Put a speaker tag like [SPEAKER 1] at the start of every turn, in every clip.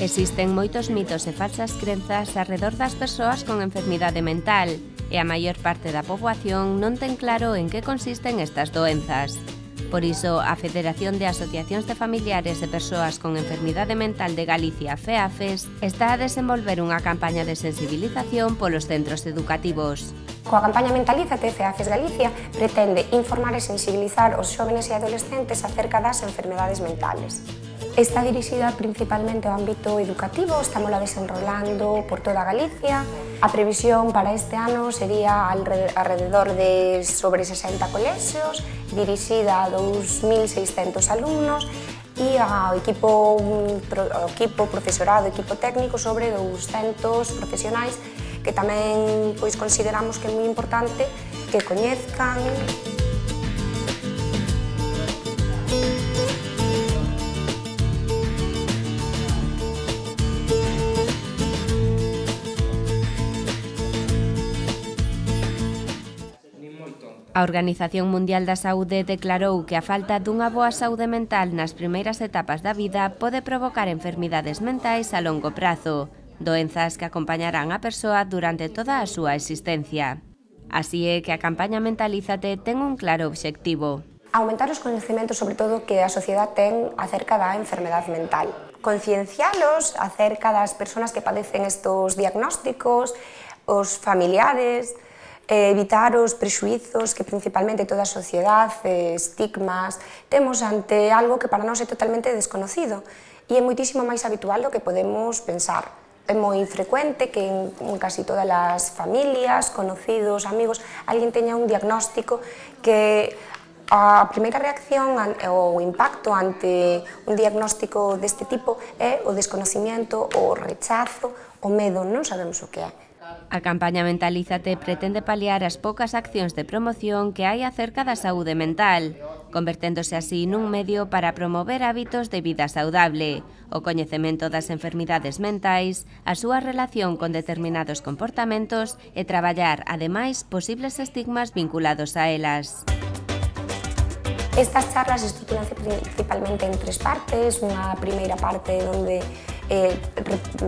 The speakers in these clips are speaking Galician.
[SPEAKER 1] Existen moitos mitos e falsas crenzas arredor das persoas con enfermidade mental e a maior parte da poboación non ten claro en que consisten estas doenzas. Por iso, a Federación de Asociacións de Familiares e Persoas con Enfermidade Mental de Galicia, FEAFES, está a desenvolver unha campaña de sensibilización polos centros educativos.
[SPEAKER 2] Coa campaña Mentalízate, FEAFES Galicia pretende informar e sensibilizar os xóvenes e adolescentes acerca das enfermedades mentales. Está dirixida principalmente ao ámbito educativo, estamos la desenrolando por toda Galicia. A previsión para este ano sería alrededor de sobre 60 colexios, dirixida a 2.600 alumnos e ao equipo profesorado, equipo técnico sobre 200 profesionais que tamén consideramos que é moi importante que coñezcan.
[SPEAKER 1] A Organización Mundial da Saúde declarou que a falta dunha boa saúde mental nas primeiras etapas da vida pode provocar enfermidades mentais a longo prazo, doenzas que acompañarán a persoa durante toda a súa existencia. Así é que a campaña Mentalízate ten un claro obxectivo.
[SPEAKER 2] Aumentar os coñecementos sobre todo que a sociedade ten acerca da enfermedade mental. Conciencialos acerca das persoas que padecen estos diagnósticos, os familiares, evitar os prexuizos que principalmente toda a sociedade, estigmas, temos ante algo que para nós é totalmente desconocido e é moitísimo máis habitual do que podemos pensar. É moi frecuente que en casi todas as familias, conocidos, amigos, alguén teña un diagnóstico que a primeira reacción ou impacto ante un diagnóstico deste tipo é o desconocimiento, o rechazo, o medo, non sabemos o que é.
[SPEAKER 1] A campaña Mentalízate pretende paliar as poucas accións de promoción que hai acerca da saúde mental, converténdose así nun medio para promover hábitos de vida saudable, o coñecemento das enfermidades mentais, a súa relación con determinados comportamentos e traballar, ademais, posibles estigmas vinculados a elas.
[SPEAKER 2] Estas charlas estruturanse principalmente en tres partes. Unha primeira parte onde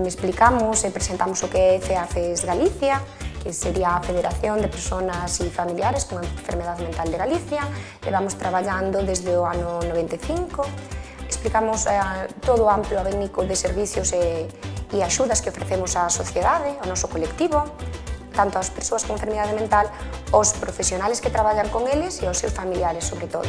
[SPEAKER 2] explicamos e presentamos o que é FEAFES Galicia, que sería a Federación de Persoas e Familiares con Enfermedade Mental de Galicia. Levamos traballando desde o ano 95. Explicamos todo o amplo abanico de servicios e axudas que ofrecemos á sociedade, ao noso colectivo, tanto ás persoas con enfermidade mental, aos profesionales que traballan con eles e aos seus familiares, sobre todo.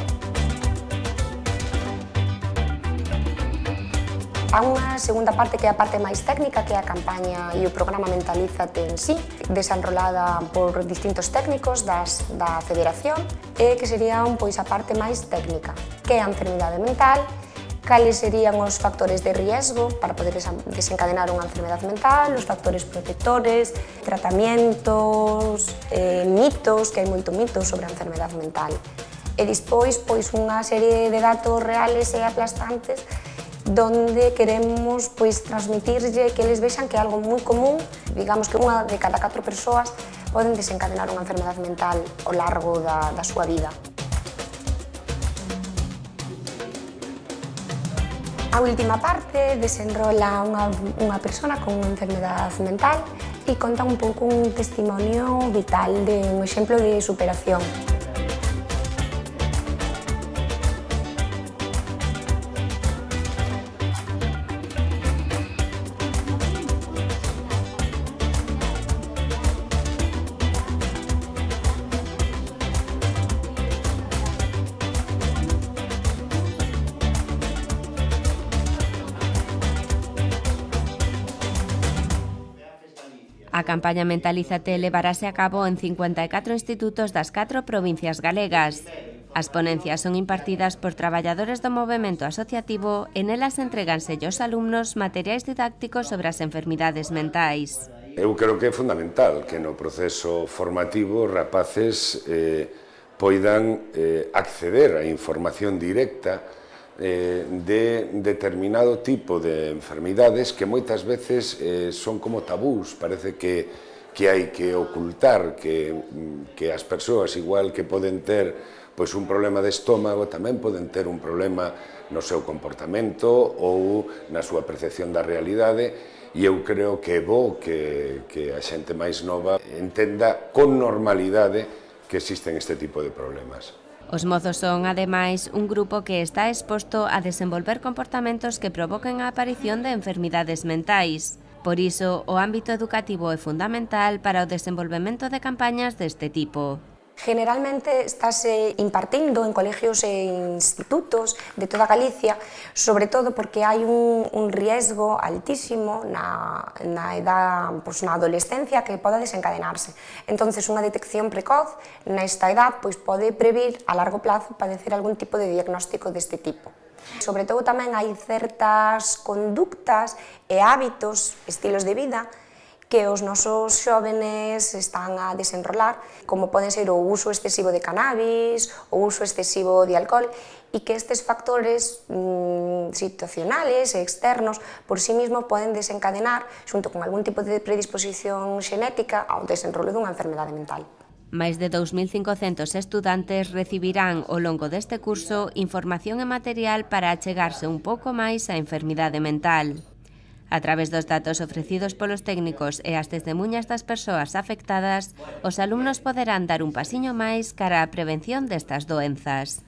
[SPEAKER 2] Há unha segunda parte que é a parte máis técnica, que é a campaña e o programa Mentalízate en sí, desenrolada por distintos técnicos da Federación, e que sería a parte máis técnica, que é a enfermidade mental, cales serían os factores de riesgo para poder desencadenar unha enfermedade mental, os factores protectores, tratamientos, mitos, que hai moito mito sobre a enfermedade mental. E despois, unha serie de datos reales e aplastantes donde queremos transmitirlle que eles vexan que é algo moi común, digamos que unha de cada 4 persoas poden desencadenar unha enfermedade mental ao largo da súa vida. A última parte desenrola unha persona con unha enfermedade mental e conta un pouco un testimonio vital de un exemplo de superación.
[SPEAKER 1] A campaña Mentalízate levarase a cabo en 54 institutos das 4 provincias galegas. As ponencias son impartidas por traballadores do movemento asociativo e nelas entréganse aos alumnos materiais didácticos sobre as enfermidades mentais.
[SPEAKER 3] Eu creo que é fundamental que no proceso formativo os rapaces poidan acceder á información directa de determinado tipo de enfermidades que moitas veces son como tabús, parece que hai que ocultar, que as persoas igual que poden ter pois un problema de estómago tamén poden ter un problema no seu comportamento ou na súa percepción da realidade, e eu creo que é bo que a xente máis nova entenda con normalidade que existen este tipo de problemas.
[SPEAKER 1] Os mozos son, ademais, un grupo que está exposto a desenvolver comportamentos que provoquen a aparición de enfermidades mentais. Por iso, o ámbito educativo é fundamental para o desenvolvemento de campañas deste tipo.
[SPEAKER 2] Generalmente estáse impartindo en colegios e institutos de toda Galicia, sobre todo porque hai un riesgo altísimo na adolescencia que poda desencadenarse. Entonces, unha detección precoz nesta edad pode previr a largo plazo padecer algún tipo de diagnóstico deste tipo. Sobre todo tamén hai certas conductas e hábitos, estilos de vida, que os nosos xóvenes están a desenrolar, como poden ser o uso excesivo de cannabis, o uso excesivo de alcohol, e que estes factores situacionales e externos por sí mismos poden desencadenar, xunto con algún tipo de predisposición xenética, ao desenrolo dunha enfermedade mental.
[SPEAKER 1] Máis de 2.500 estudantes recibirán ao longo deste curso información e material para achegarse un pouco máis á enfermidade mental. A través dos datos ofrecidos polos técnicos e as testemunhas das persoas afectadas, os alumnos poderán dar un pasiño máis cara á prevención destas doenzas.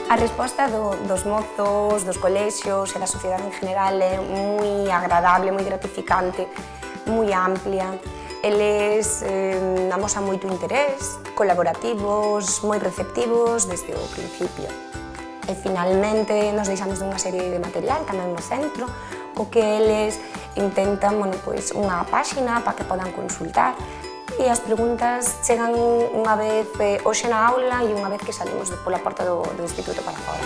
[SPEAKER 2] A resposta dos mozos, dos colexios e da sociedade en general é moi agradable, moi gratificante, moi amplia. Eles amosan moito interés, colaborativos, moi receptivos desde o principio. E finalmente nos deixamos dunha serie de material tamén no centro, co que eles intentan unha páxina para que podan consultar, e as preguntas chegan unha vez hoxe na aula e unha vez que salimos pola porta do instituto para fora.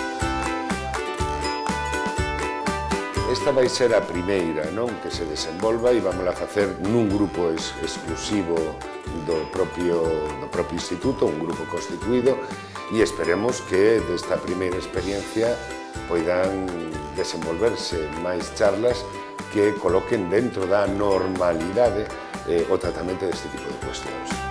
[SPEAKER 3] Esta vai ser a primeira que se desenvolva e vamos a facer nun grupo exclusivo do propio instituto, un grupo constituído, e esperemos que desta primeira experiencia poidan desenvolverse máis charlas que coloquen dentro da normalidade o tratamento deste tipo de cuestións.